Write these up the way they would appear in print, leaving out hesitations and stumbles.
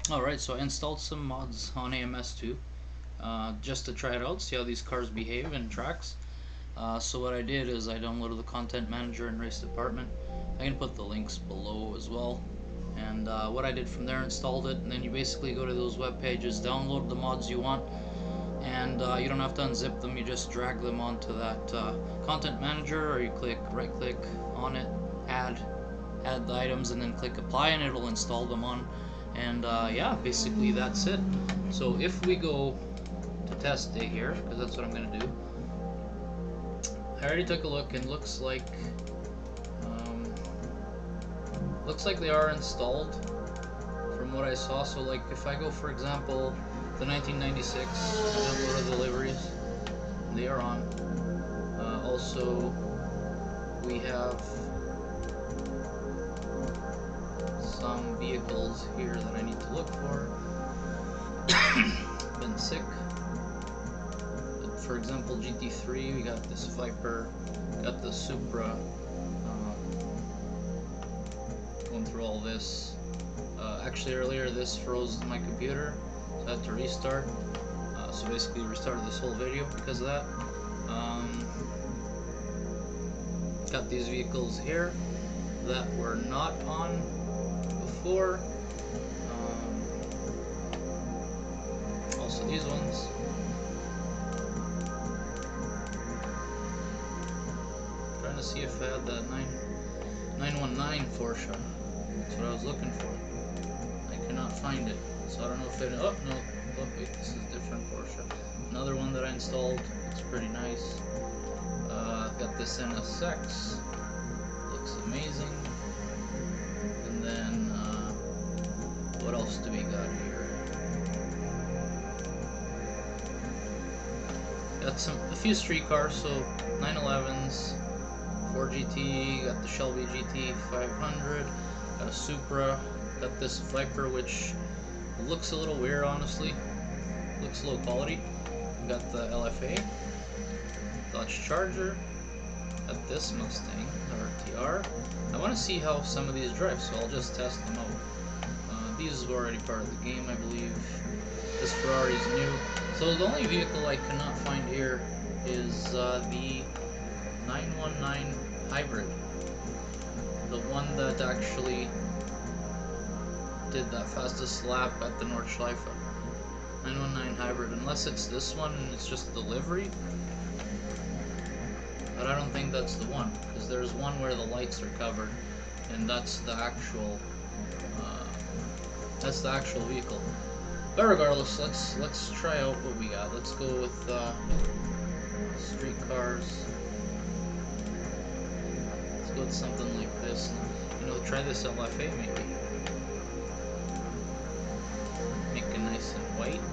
Alright, so I installed some mods on AMS2 just to try it out, see how these cars behave in tracks. So what I did is I downloaded the content manager and race department. I can put the links below as well. And what I did from there, installed it, and then you basically go to those web pages, download the mods you want, and you don't have to unzip them, you just drag them onto that content manager, or you right click on it, add the items, and then click apply, and it'll install them on. And yeah, basically that's it. So if we go to test day here, because that's what I'm going to do, I already took a look and looks like they are installed from what I saw. So like if I go, for example, the 1996, what are the liveries? They are on. Also, we have some vehicles here that I need to look for. Been sick. But for example, GT3, we got this Viper, got the Supra. Going through all this. Actually, earlier this froze my computer, so I had to restart. So basically, restarted this whole video because of that. Got these vehicles here that were not on before. Also these ones. Trying to see if I had that 919 Porsche. That's what I was looking for. I cannot find it, so I don't know if it. Oh no! Oh wait, this is different Porsche. Another one that I installed. It's pretty nice. Got this NSX. Looks amazing. And then what else do we got here? Got a few street cars. So 911s, Ford GT. Got the Shelby GT500. Got a Supra. Got this Viper, which looks a little weird, honestly. Looks low quality. Got the LFA. Dodge Charger. Got this Mustang RTR. I want to see how some of these drive, so I'll just test them out. These were already part of the game, I believe. This Ferrari is new. So the only vehicle I cannot find here is the 919 Hybrid. The one that actually did that fastest lap at the Nordschleife. 919 Hybrid, unless it's this one and it's just the livery. But I don't think that's the one, because there's one where the lights are covered, and that's the actual vehicle. But regardless, let's try out what we got. Let's go with street cars. Let's go with something like this. You know, try this LFA maybe. Make it nice and white.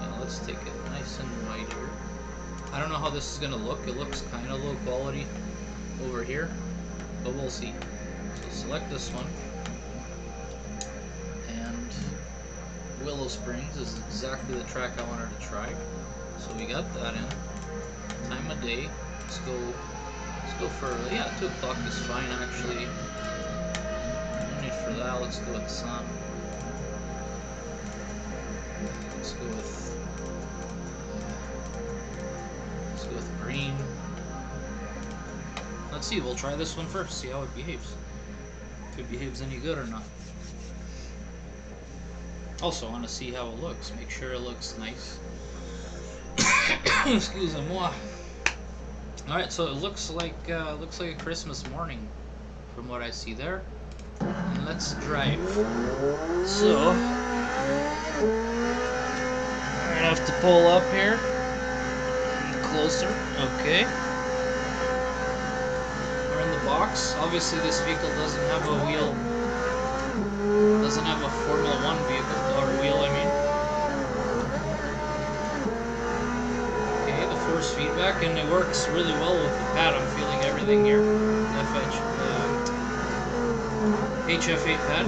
Now let's take it nice and white here. I don't know how this is gonna look. It looks kind of low quality over here, but we'll see. So select this one, and Willow Springs is exactly the track I wanted to try. So we got that in. Time of day. Let's go for 2 o'clock is fine actually. No need for that. Let's go with sun. Let's go with green. Let's see, we'll try this one first, see how it behaves. If it behaves any good or not. Also, I want to see how it looks, make sure it looks nice. Excusez-moi. Alright, so it looks like a Christmas morning from what I see there. And let's drive. So, I have to pull up here. Closer. Okay. We're in the box. Obviously this vehicle doesn't have a wheel. Doesn't have a Formula 1 vehicle, or wheel I mean. Okay, the force feedback, and it works really well with the pad. I'm feeling everything here. HF8 pad.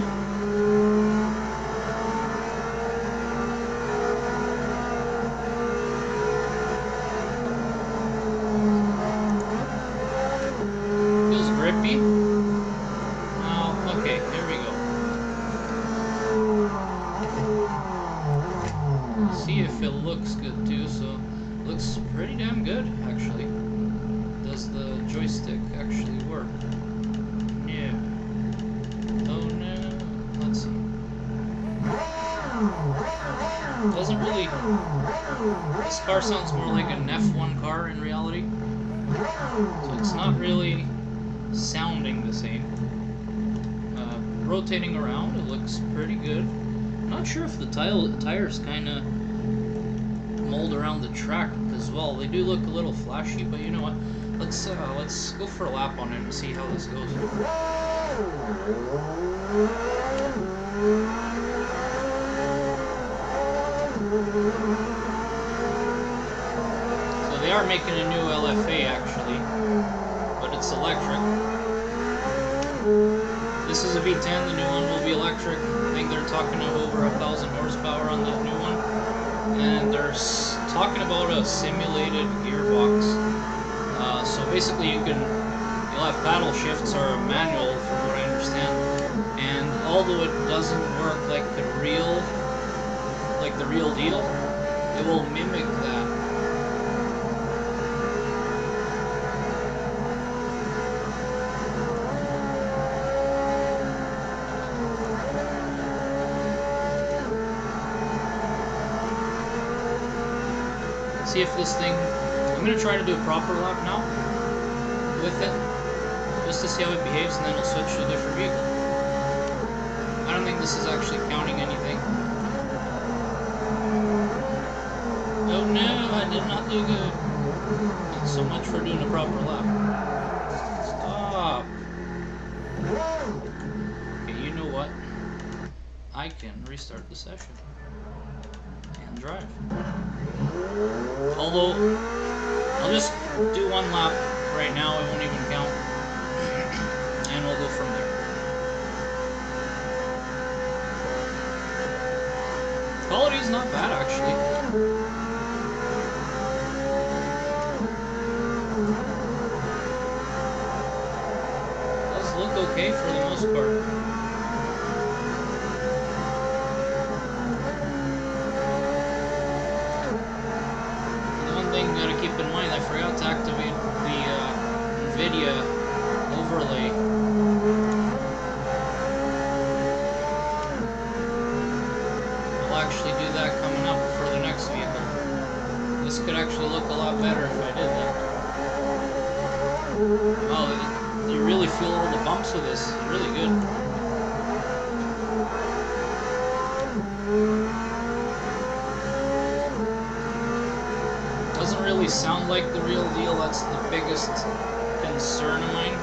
looks good too, so looks pretty damn good actually. Does the joystick actually work? Yeah. Oh no. Let's see. Doesn't really. This car sounds more like an F1 car in reality. So it's not really sounding the same. Rotating around, it looks pretty good. I'm not sure if the tires kind of mold around the track as well. They do look a little flashy, but you know what? Let's go for a lap on it and see how this goes. So they are making a new LFA actually, but it's electric. This is a V10, the new one will be electric. I think they're talking of over 1,000 horsepower on that new one. And they're talking about a simulated gearbox. So basically you'll have paddle shifts or manual from what I understand. And although it doesn't work like the real deal, it will mimic that. See if this thing, I'm going to try to do a proper lap now with it, just to see how it behaves, and then I'll switch to a different vehicle. I don't think this is actually counting anything. Oh no, I did not do good. Not so much for doing a proper lap. Stop. Okay, you know what? I can restart the session and drive. Although, I'll just do one lap right now, it won't even count, and we'll go from there. Quality's not bad actually. Does look okay for the most part. Keep in mind, I forgot to activate the NVIDIA overlay. I'll actually do that coming up for the next vehicle. This could actually look a lot better if I did that. Wow, you really feel all the bumps with this. It's really good. Doesn't really sound like the real deal. That's the biggest concern of mine.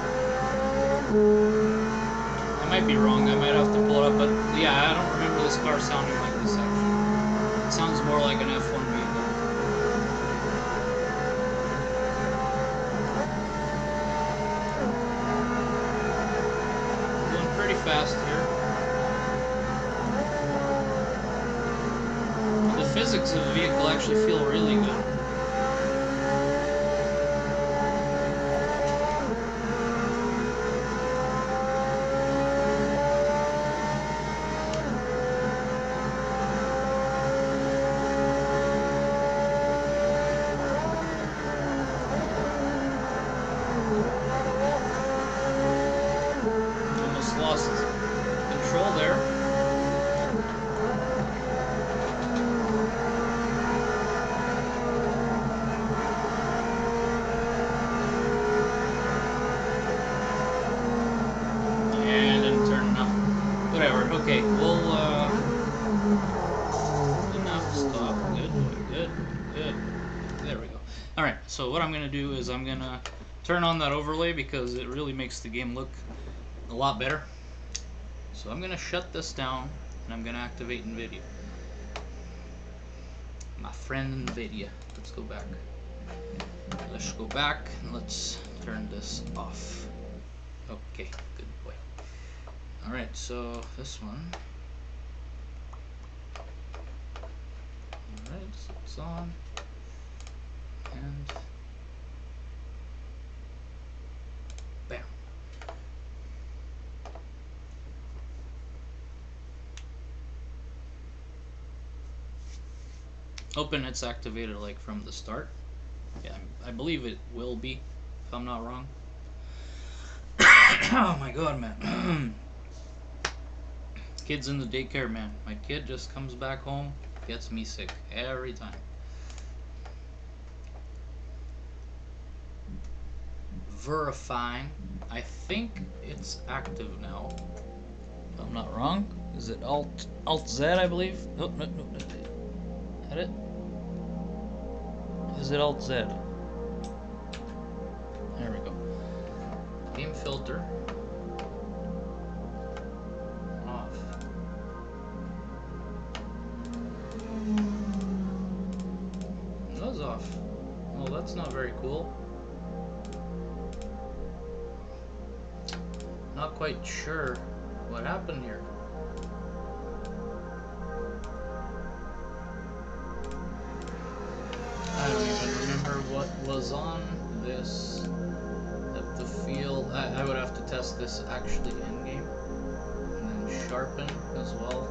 I might be wrong. I might have to pull it up, but yeah, I don't remember this car sounding like this actually. It sounds more like an F1 vehicle. Going pretty fast here. The physics of the vehicle actually feel really good. Lost control there. Yeah, didn't turn enough. Whatever. Okay, we'll enough. Stop. Good. Good. Good. There we go. All right. So what I'm gonna do is I'm gonna turn on that overlay because it really makes the game look a lot better. So I'm going to shut this down and I'm going to activate NVIDIA. My friend NVIDIA. Let's go back. Let's go back and let's turn this off. Okay, good boy. Alright, so this one. Alright, so it's on. And bam. Hoping it's activated like from the start. Yeah, I believe it will be, if I'm not wrong. Oh my god, man. Kids in the daycare, man. My kid just comes back home, gets me sick every time. Verifying. I think it's active now, if I'm not wrong. Is it Alt Z, I believe? Oh, no. Had it? Is it Alt Z? There we go. Game filter. Off. It was off. Well, that's not very cool. Not quite sure what happened here. I don't even remember what was on this. At the field, I would have to test this actually in game, and then sharpen as well.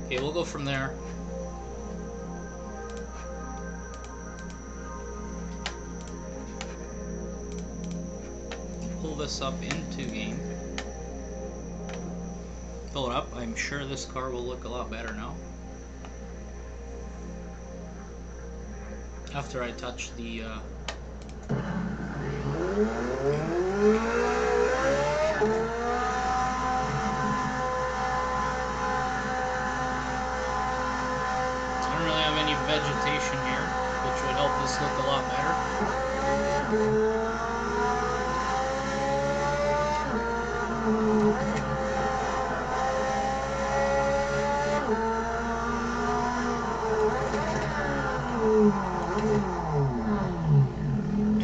Okay, we'll go from there. Pull this up into game. Pull it up. I'm sure this car will look a lot better now. After I touch the vegetation here, which would help this look a lot better.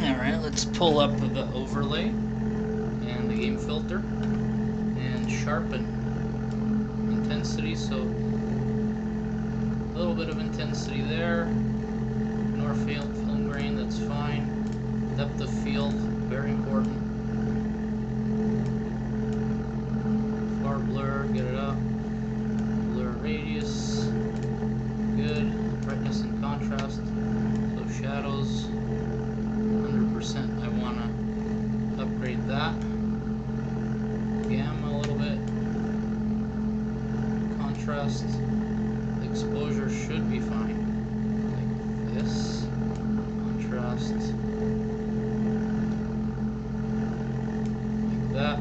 Alright, let's pull up the overlay and the game filter and sharpen intensity, so a little bit of intensity there. Ignore field film grain, that's fine. Depth of field, very important. Far blur, get it up. Blur radius, good. Brightness and contrast, so shadows, 100%. I want to upgrade that. Gamma a little bit. Contrast. Exposure should be fine, like this. Contrast, like that.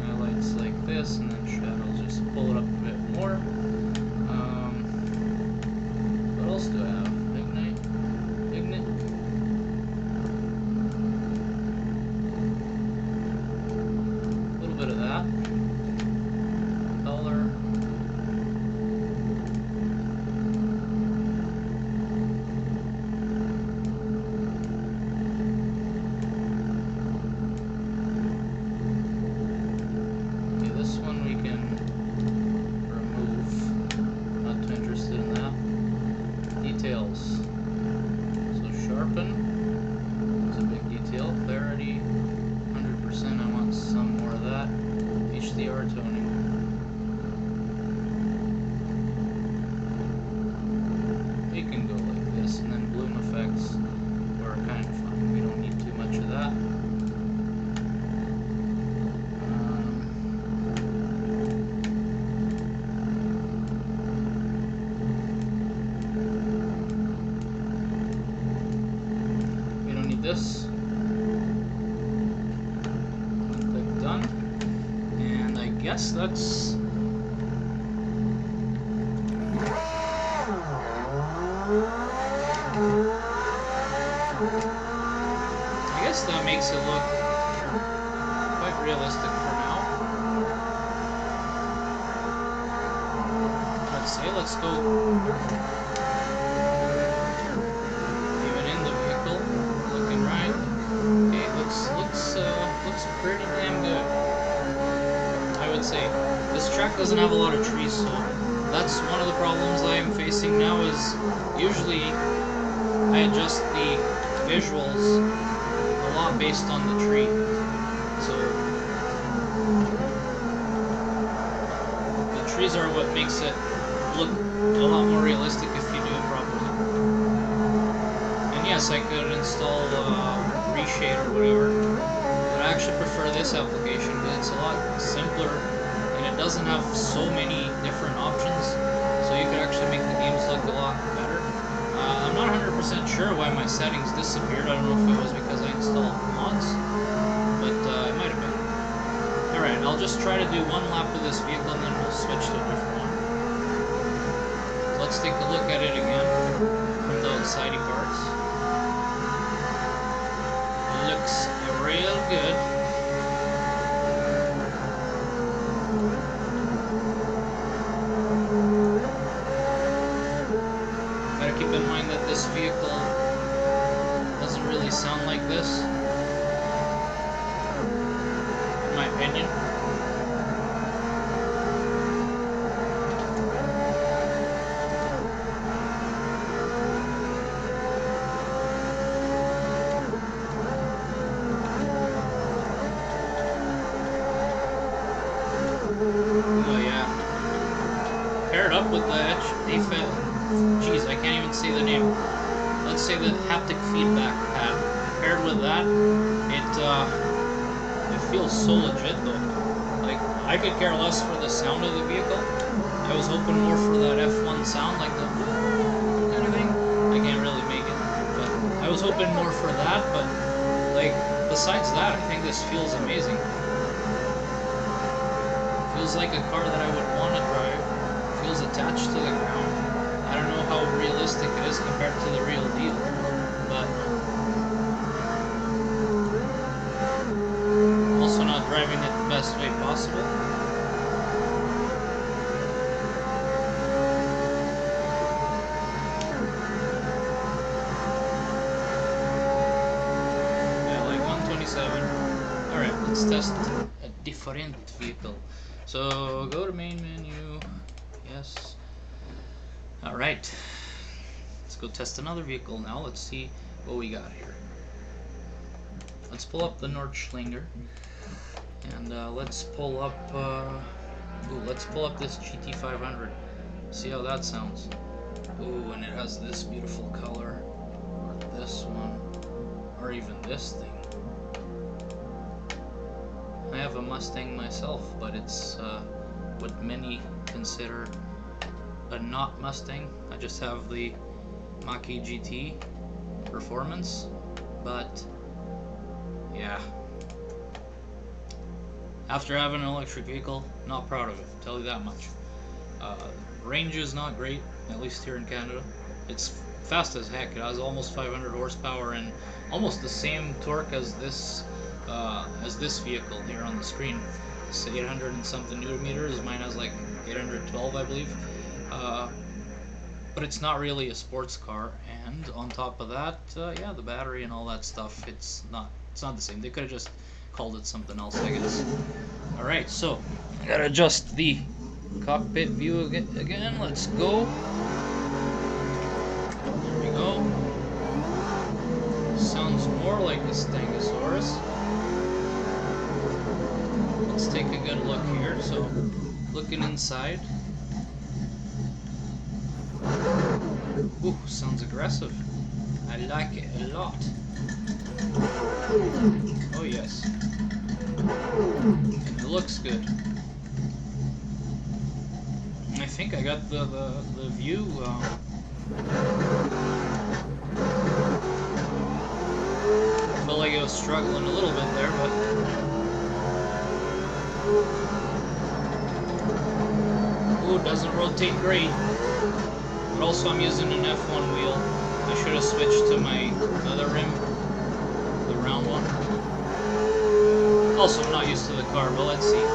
Highlights like this, and then shadows, just pull it up a bit more. What else do I have? Ignite. A little bit of that. This. Click done. And I guess that's that makes it look quite realistic for now. Let's see, let's go even in the vehicle, looking right. Okay, looks pretty damn good. I would can say. This track doesn't have a lot of trees, so that's one of the problems I am facing now. Is usually I adjust the visuals a lot based on the tree. So the trees are what makes it look a lot more realistic if you do it properly. And yes, I could install Reshade or whatever, but I actually prefer this application because it's a lot simpler and it doesn't have so many different options, so you could actually make the games look a lot better. I'm not 100% sure why my settings disappeared. I don't know if it was because I installed mods, but it might have been. Alright, I'll just try to do one lap of this vehicle and then we'll switch to a different one. So let's take a look at it again from the outsidey parts. It looks real good. Gotta keep in mind that this vehicle doesn't really sound like this, in my opinion. Oh yeah. Paired up with the jeez, I can't even say the name. Let's say the haptic feedback pad. Paired with that, it feels so legit though. Like, I could care less for the sound of the vehicle. I was hoping more for that F1 sound, like the kind of thing. I can't really make it, but I was hoping more for that. But like, besides that, I think this feels amazing. Feels like a car that I would want to drive. Feels attached to the ground. I don't know how realistic it is compared to the real deal, but also not driving it the best way possible. Yeah, like 127. Alright, let's test a different vehicle. So go to main menu. Yes. Alright. Let's go test another vehicle now. Let's see what we got here. Let's pull up the Nordschlinger. And let's pull up this GT500. See how that sounds. Ooh, and it has this beautiful color. Or this one. Or even this thing. I have a Mustang myself, but it's what many consider a not Mustang. I just have the Mach-E GT performance, but yeah. After having an electric vehicle, not proud of it, I'll tell you that much. Range is not great, at least here in Canada. It's fast as heck. It has almost 500 horsepower and almost the same torque as this vehicle here on the screen. It's 800 and something Newton meters. Mine has like 812, I believe. But it's not really a sports car. And on top of that, yeah, the battery and all that stuff, it's not the same. They could have just called it something else, I guess. All right, so I gotta adjust the cockpit view again. Let's go. There we go. Sounds more like a Stegosaurus. Let's take a good look here. So, looking inside. Ooh, sounds aggressive. I like it a lot. Oh yes. It looks good. I think I got the view. I felt like I was struggling a little bit there, but ooh, it doesn't rotate great. But also I'm using an F1 wheel. I should have switched to my other rim, the round one. Also, I'm not used to the car, but let's see.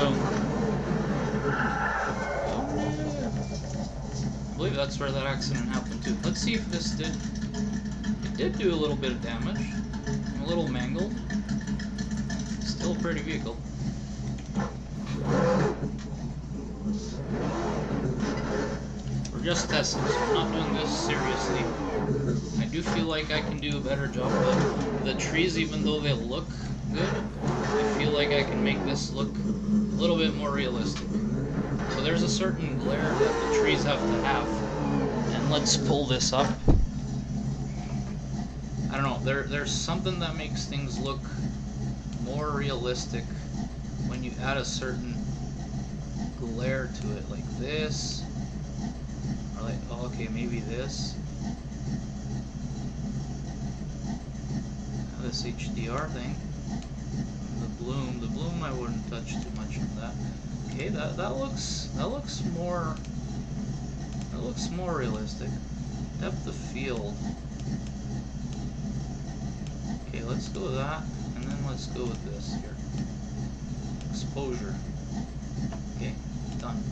Boom. I believe that's where that accident happened too. Let's see if this did. It did do a little bit of damage. A little mangled. Still a pretty vehicle. We're just testing, so we're not doing this seriously. I do feel like I can do a better job, but the trees, even though they look good, I feel like I can make this look a little bit more realistic. So there's a certain glare that the trees have to have. And let's pull this up. I don't know, there's something that makes things look more realistic when you add a certain glare to it, like this, or like, oh, okay, maybe this. This HDR thing. The bloom I wouldn't touch too much of that. Okay, that looks more realistic. Depth of field. Okay, let's go with that, and then let's go with this here. Exposure. Okay, done.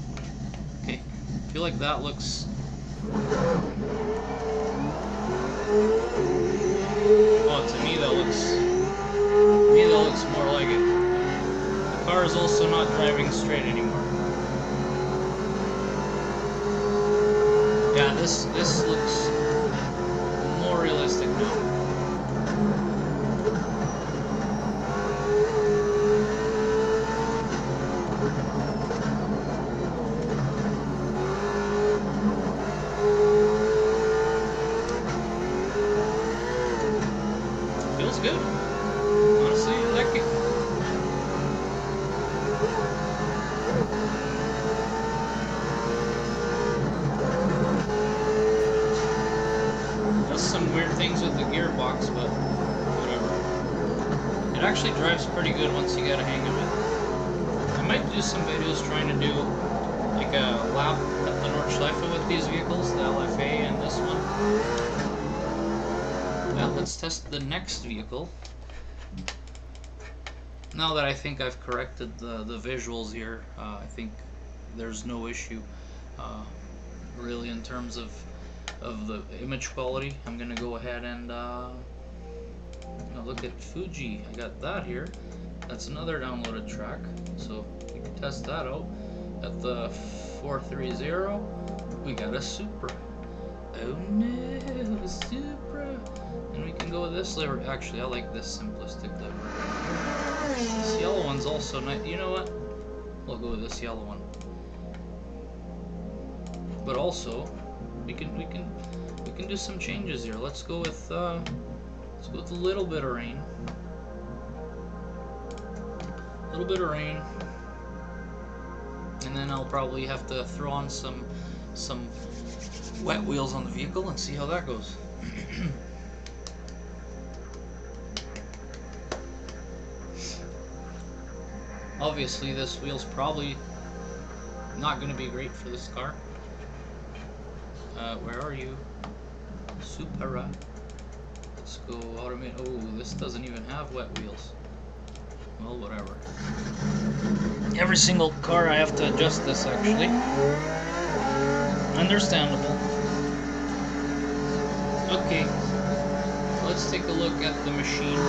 Okay, I feel like that looks. Oh, to me that looks more like it. The car is also not driving straight anymore. Yeah, this looks more realistic now. Feels good. Honestly, I like it. Does some weird things with the gearbox, but whatever. It actually drives pretty good once you get a hang of it. I might do some videos trying to do like a lap at the Nordschleife with these vehicles, the LFA and this one. Well, let's test the next vehicle. Now that I think I've corrected the visuals here, I think there's no issue really in terms of the image quality. I'm gonna go ahead and look at Fuji. I got that here. That's another downloaded track, so we can test that out. At the 430, we got a Supra. Oh no, a Supra! And we can go with this liver. Actually, I like this simplistic liver. This yellow one's also nice. You know what? We'll go with this yellow one. But also, we can do some changes here. Let's go with a little bit of rain. A little bit of rain. And then I'll probably have to throw on some wet wheels on the vehicle and see how that goes. Obviously, this wheel's probably not going to be great for this car. Where are you? Supra. Let's go automate. Oh, this doesn't even have wet wheels. Well, whatever. Every single car I have to adjust this, actually. Understandable. Okay, let's take a look at the machine.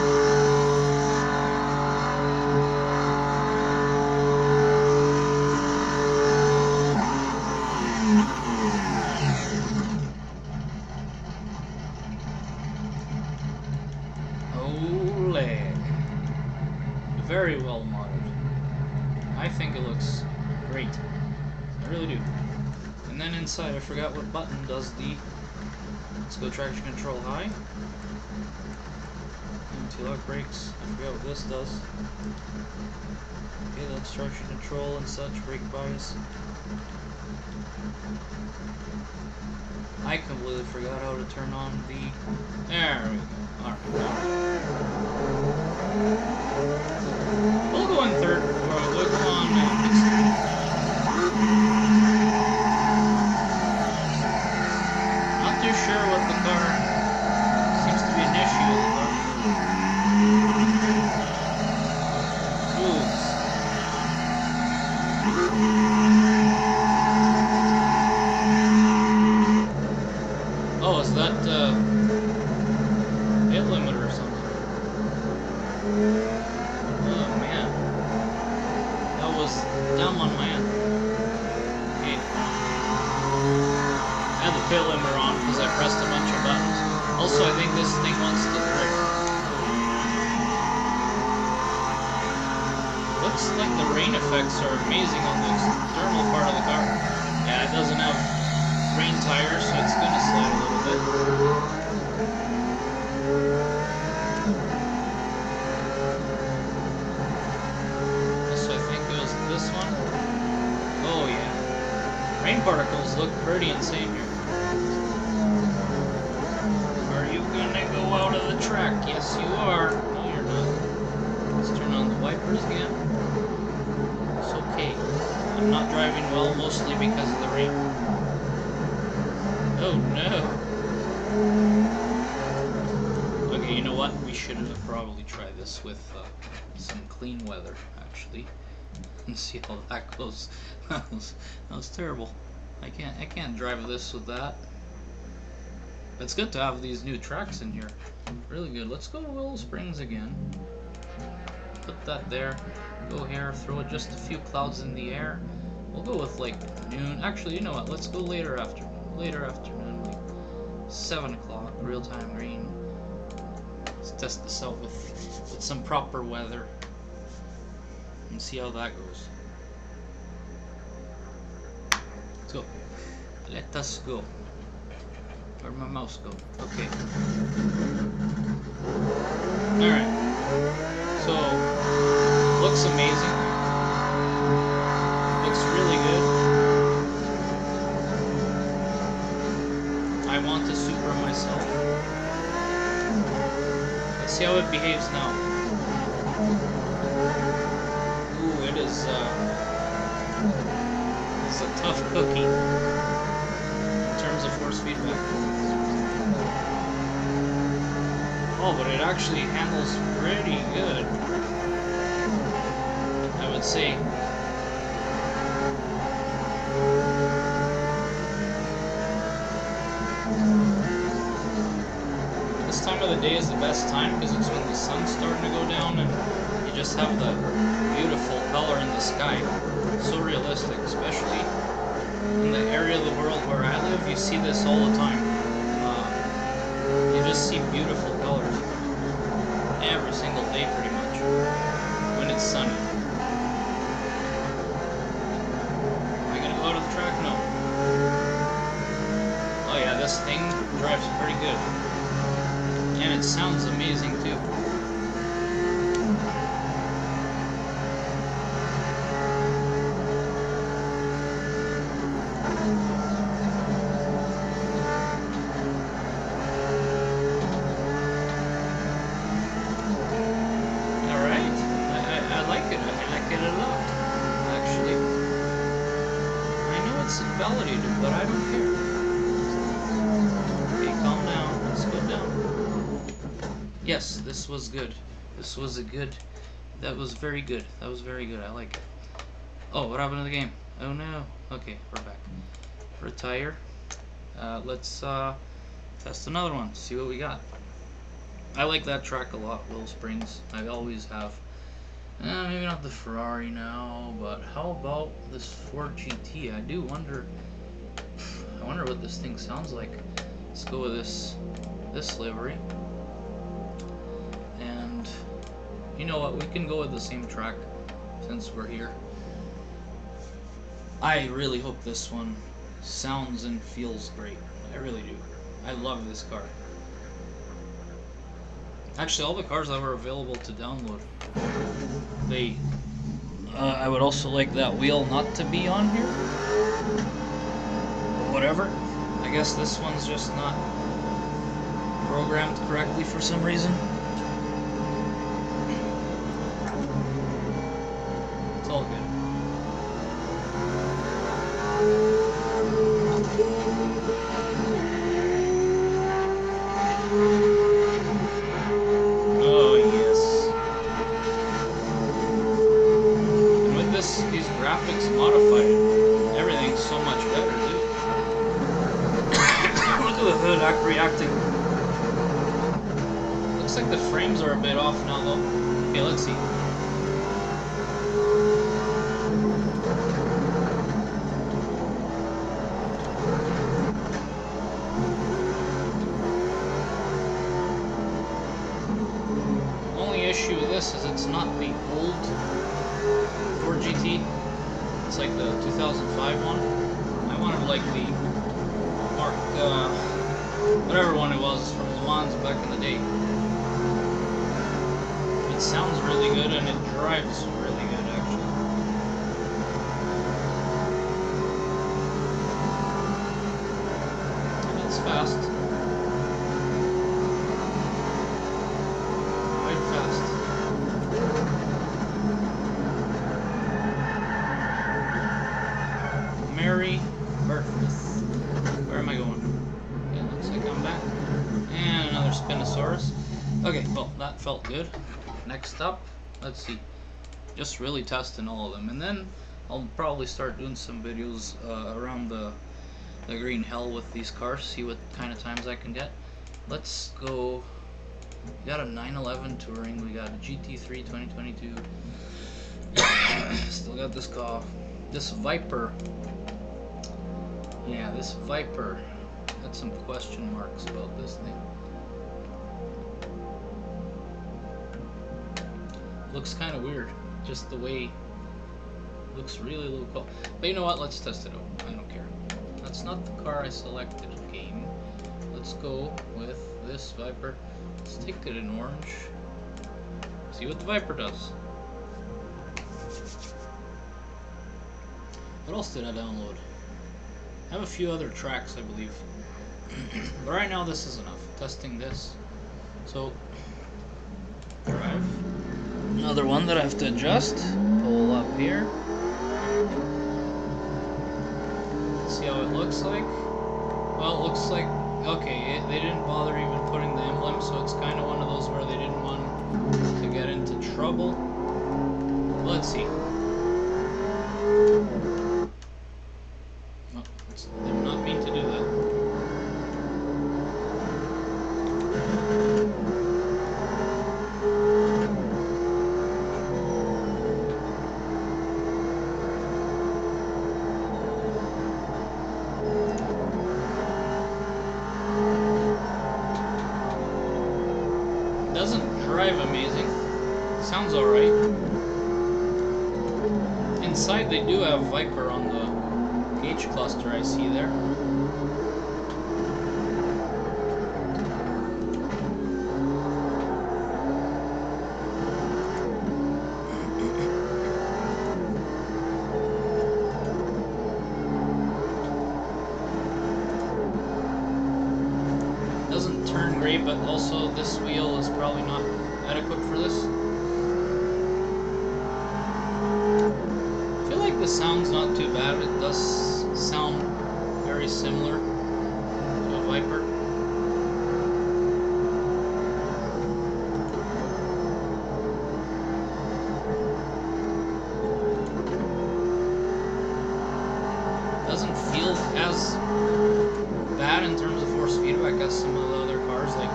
Very well modeled. I think it looks great. I really do. And then inside, I forgot what button does the. Let's go traction control high. Anti-lock brakes. I forgot what this does. Okay, that's traction control and such. Brake bias. I completely forgot how to turn on the. There we go. Alright. We'll go in third. We'll go on. Not too sure what the car seems to be an issue with the car. Oops. Oh, is that pit limiter or something? Oh man, that was dumb on my end. Okay. I had the pit limiter on because I pressed a bunch of buttons. Also, I think this thing wants to drift. Looks like the rain effects are amazing on the external part of the car. Yeah, it doesn't have rain tires, so it's gonna slide a little bit. So I think it was this one. Oh yeah. Rain particles look pretty insane here. Are you gonna go out of the track? Yes you are. No you're not. Let's turn on the wipers again. It's okay. I'm not driving well mostly because of the rain. Oh no. Okay, you know what? We should have probably tried this with some clean weather, actually, and see how that goes. that was terrible. I can't drive this with that. It's good to have these new tracks in here. Really good. Let's go to Willow Springs again. Put that there. Go here. Throw just a few clouds in the air. We'll go with like noon. Actually, you know what? Let's go later afternoon, like 7 o'clock, real-time green. Let's test this out with some proper weather and see how that goes. Let's go. Let us go. Where'd my mouse go? Okay. Alright. So, looks amazing. Looks really good. I want a Supra myself. Let's see how it behaves now. Ooh, it's a tough cookie in terms of force feedback. Oh, but it actually handles pretty good, I would say. This time of the day is the best time because it's when the sun's starting to go down and you just have the beautiful color in the sky. So realistic, especially in the area of the world where I live. You see this all the time. You just see beautiful colors every single day pretty much when it's sunny. Am I gonna go out of the track? No. Oh yeah, this thing drives pretty good. And it sounds amazing too. Validated, but I don't care. Okay, calm down. Let's go down. Yes, this was good. This was a good. That was very good. That was very good. I like it. Oh, what happened to the game? Oh no. Okay, we're back. Retire. Let's test another one. See what we got. I like that track a lot, Willow Springs. I always have. Maybe not the Ferrari now, but how about this Ford GT? I do wonder. I wonder what this thing sounds like. Let's go with this livery. And you know what? We can go with the same track since we're here. I really hope this one sounds and feels great. I really do. I love this car. Actually, all the cars that were available to download, they. I would also like that wheel not to be on here. But whatever. I guess this one's just not programmed correctly for some reason. It's all good. these graphics modified, everything's so much better, dude. Look at the hood reacting. Looks like the frames are a bit off now, though. Okay, let's see. Only issue with this is it's not the old Ford GT. It's like the 2005 one. I wanted like the Mark, whatever one it was from Le Mans back in the day. It sounds really good and it drives really good, actually. And it's fast. Quite fast. Merry Birthmas. Where am I going? It looks like I'm back. And another Spinosaurus. Okay, well, that felt good. Next up, let's see. Just really testing all of them. And then I'll probably start doing some videos around the green hell with these cars. See what kind of times I can get. Let's go. We got a 911 Touring. We got a GT3 2022. Still got this car. This Viper. Yeah, this Viper. Got some question marks about this thing. Looks kind of weird. Just the way. Looks really low quality. But you know what? Let's test it out. I don't care. That's not the car I selected. Game. Let's go with this Viper. Let's take it in orange. See what the Viper does. What else did I download? I have a few other tracks, I believe. But right now this is enough. Testing this. So, drive. Another one that I have to adjust. Pull up here. See how it looks like? Well, it looks like, okay, they didn't bother even putting the emblem, so it's kind of one of those where they didn't want to get into trouble. Let's see. Oh, they did not mean to do that. Doesn't drive amazing. Sounds alright. Inside they do have Viper on the gauge cluster I see there. Doesn't turn great, but also this wheel is probably not adequate for this. I feel like the sound's not too bad. It does sound very similar to a Viper. Doesn't feel as bad in terms of force feedback as some of the other cars, like,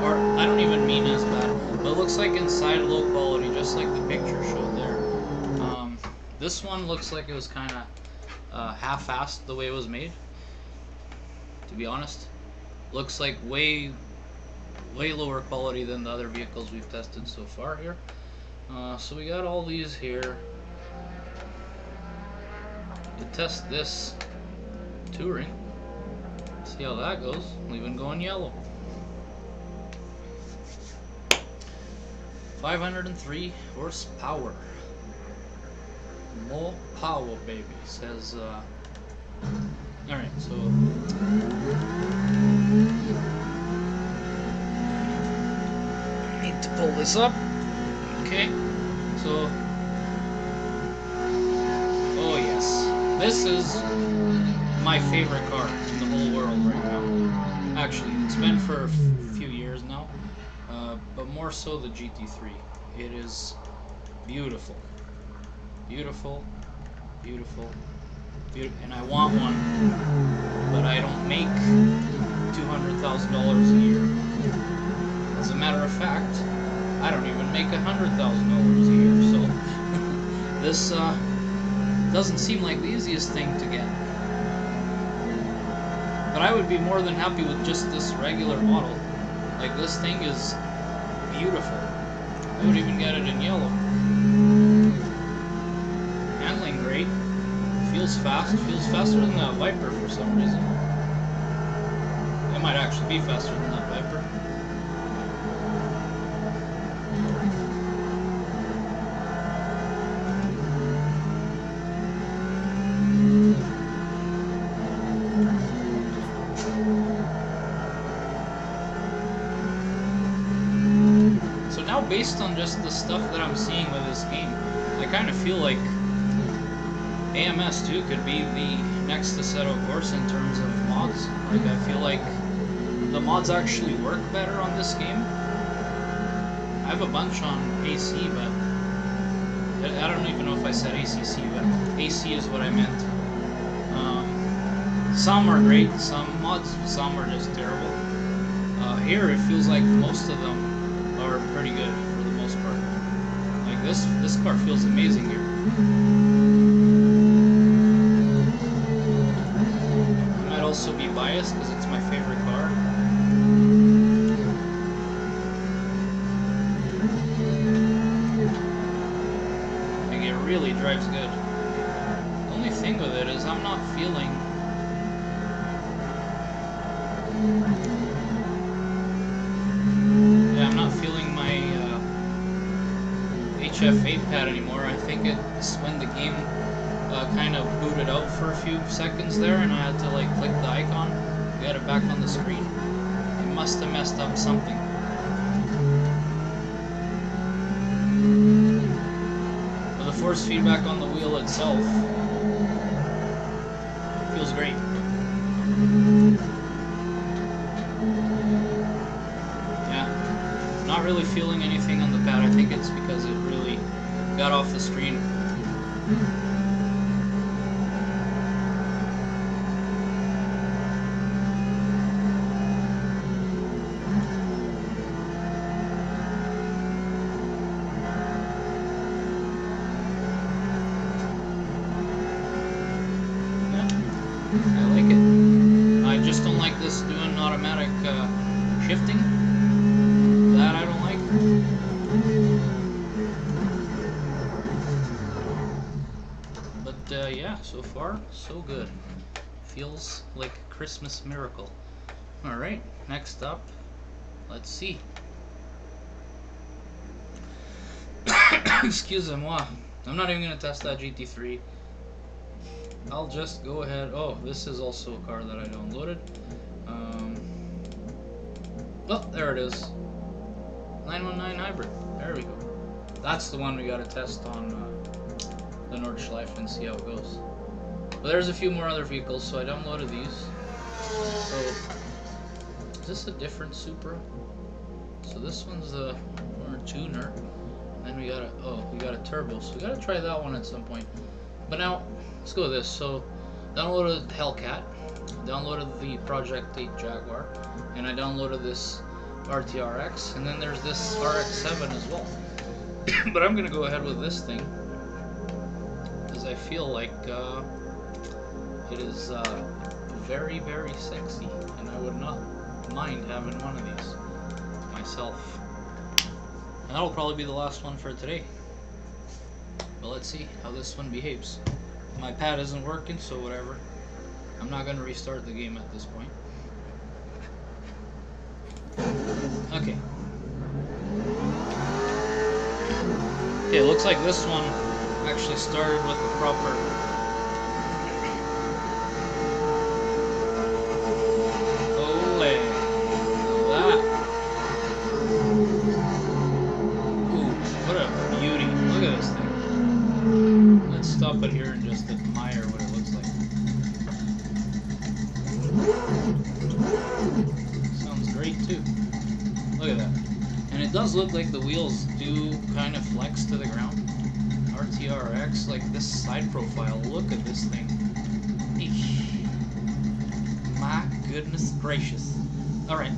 or I don't even mean as bad, but it looks like inside low quality, just like the picture showed there. This one looks like it was kind of half-assed the way it was made, to be honest. Looks like way lower quality than the other vehicles we've tested so far here. So we got all these here to test this Touring. See how that goes. Leaving going yellow. 503 horsepower. More power, baby. Says. All right. So. Need to pull this up. Okay. So. Oh yes. This is my favorite car in the whole world right now. Actually, it's been for a few years now, but more so the GT3. It is beautiful. Beautiful, beautiful, beautiful. And I want one, but I don't make $200,000 a year. As a matter of fact, I don't even make $100,000 a year. So this doesn't seem like the easiest thing to get. But I would be more than happy with just this regular model. Like, this thing is beautiful. I would even get it in yellow. Handling great. Feels fast. Feels faster than that Viper for some reason. It might actually be faster than that Viper. Based on just the stuff that I'm seeing with this game, I kind of feel like AMS2 could be the next Assetto Corsa in terms of mods. Like, I feel like the mods actually work better on this game. I have a bunch on AC, but I don't even know if I said ACC, but AC is what I meant. Some are great, some are just terrible. Here it feels like most of them are pretty good for the most part. Like, this car feels amazing here. I might also be biased because it's my favorite car. Like, it really drives good. The only thing with it is I'm not feeling my HF8 pad anymore. I think it's when the game kind of booted out for a few seconds there, and I had to like click the icon to get it back on the screen. It must have messed up something. But the force feedback on the wheel itself feels great. Not really feeling anything on the pad. I think it's because it really got off the screen. Yeah, I like it. I just don't like this doing automatic shifting. That I don't like. But yeah, so far so good. Feels like a Christmas miracle. Alright, next up, let's see. Excusez-moi. I'm not even going to test that GT3. I'll just go ahead. Oh, this is also a car that I downloaded. Oh, there it is. 919 hybrid. There we go. That's the one we gotta test on the Nordschleife and see how it goes. But there's a few more other vehicles, so I downloaded these. So, is this a different Supra? So this one's the tuner. And then we got a turbo, so we gotta try that one at some point. But now, let's go with this. So, downloaded Hellcat, downloaded the Project 8 Jaguar, and I downloaded this RTRX, and then there's this RX-7 as well. But I'm gonna go ahead with this thing because I feel like it is very, very sexy, and I would not mind having one of these myself. And that'll probably be the last one for today. But let's see how this one behaves. My pad isn't working, so whatever. I'm not gonna restart the game at this point. Okay. Okay, it looks like this one actually started with the proper. Ole. That. Ooh, what a beauty. Look at this thing. Let's stop it here and just admire what it looks like. Sounds great too. Look at that. And it does look like the wheels do kind of flex to the ground. I RTRX, like this side profile, look at this thing. Eesh. My goodness gracious. Alright.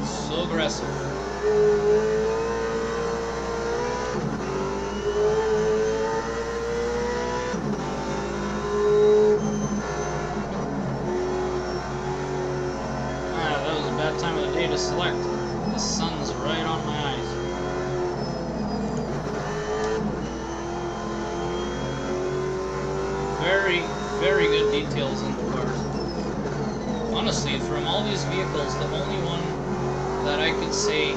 So aggressive. That was a bad time of the day to select. The sun's right on my eyes. Very, very good details in the cars. Honestly, from all these vehicles, the only one that I could say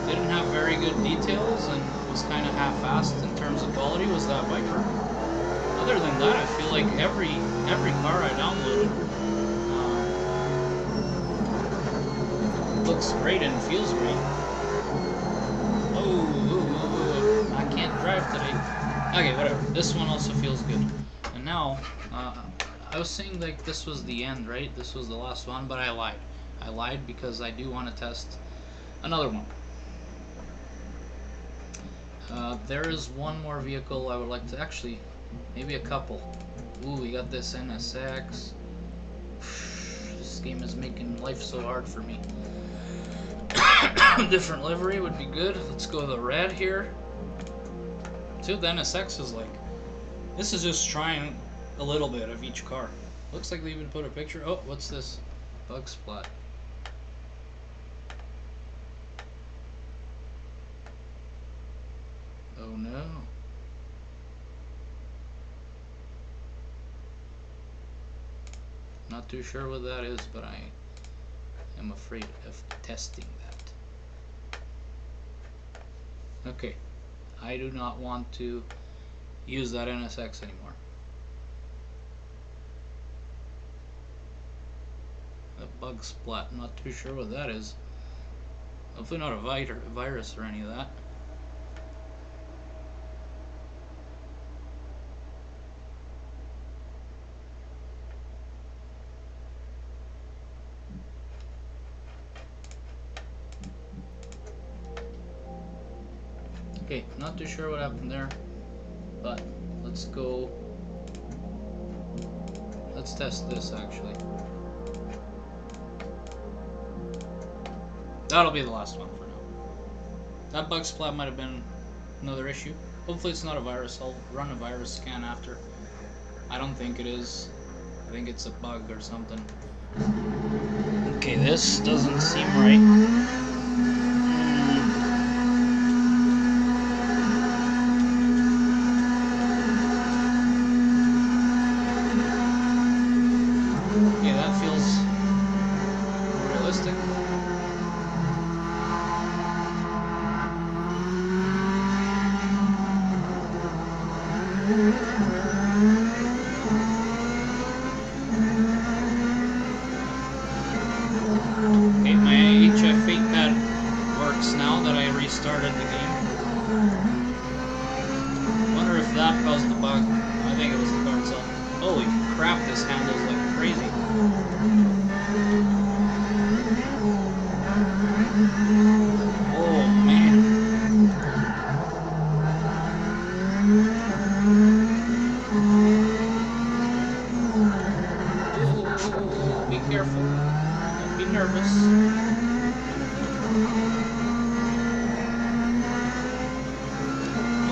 didn't have very good details and was kind of half-assed in terms of quality was that Viper. Other than that, I feel like every car I downloaded looks great and feels great. Oh, I can't drive today. Okay, whatever. This one also feels good. And now, I was saying like this was the end, right? This was the last one, but I lied. I lied because I do want to test another one. There is one more vehicle I would like to, actually, maybe a couple. Ooh, we got this NSX. This game is making life so hard for me. Different livery would be good. Let's go the red here. See what the NSX is like. This is just trying a little bit of each car. Looks like they even put a picture. Oh, what's this? Bug splat. Oh no. Not too sure what that is, but I am afraid of testing that. Okay. I do not want to use that NSX anymore. A bug splat, not too sure what that is. Hopefully not a virus or any of that. Okay, not too sure what happened there, but let's go. Let's test this actually. That'll be the last one for now. That bug splat might have been another issue. Hopefully it's not a virus. I'll run a virus scan after. I don't think it is. I think it's a bug or something. Okay, this doesn't seem right. Okay, my HF8 pad works now that I restarted the game. Wonder if that caused the bug. I think it was the car itself. Holy crap, this handles like crazy. Oh man. Be careful. Don't be nervous.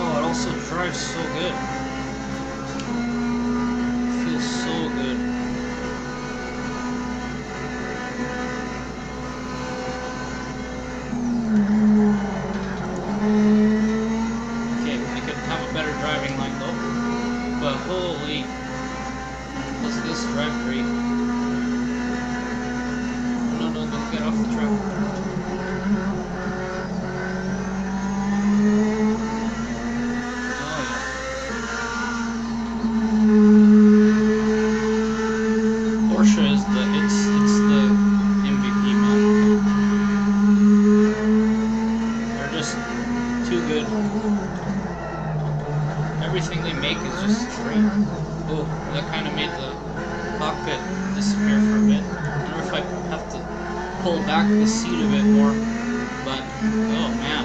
Oh, it also drives so good. It feels so good. Okay, I could have a better driving line though. But holy, does this drive great? No, don't get off the track. Porsche is it's the MVP, man. They're just too good. Everything they make is just great. Oh, that kind of made the cockpit disappear for a bit. I wonder if I have to pull back the seat a bit more, but Oh man.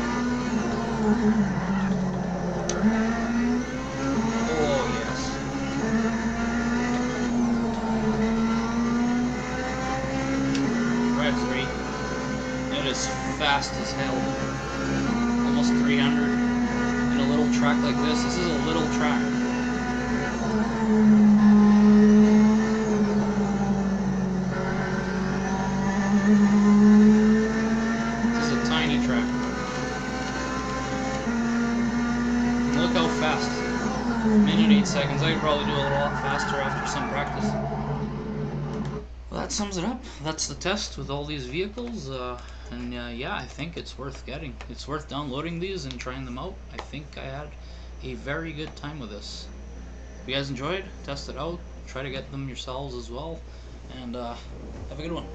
Oh yes. Drive 3. It is fast as hell. Almost 300 in a little track like this. This is a little track. This is a tiny track. And look how fast. Minute 8 seconds. I could probably do a lot faster after some practice. Well, that sums it up. That's the test with all these vehicles. And yeah, I think it's worth getting. It's worth downloading these and trying them out. I think I had a very good time with this. If you guys enjoyed, test it out. Try to get them yourselves as well. And have a good one.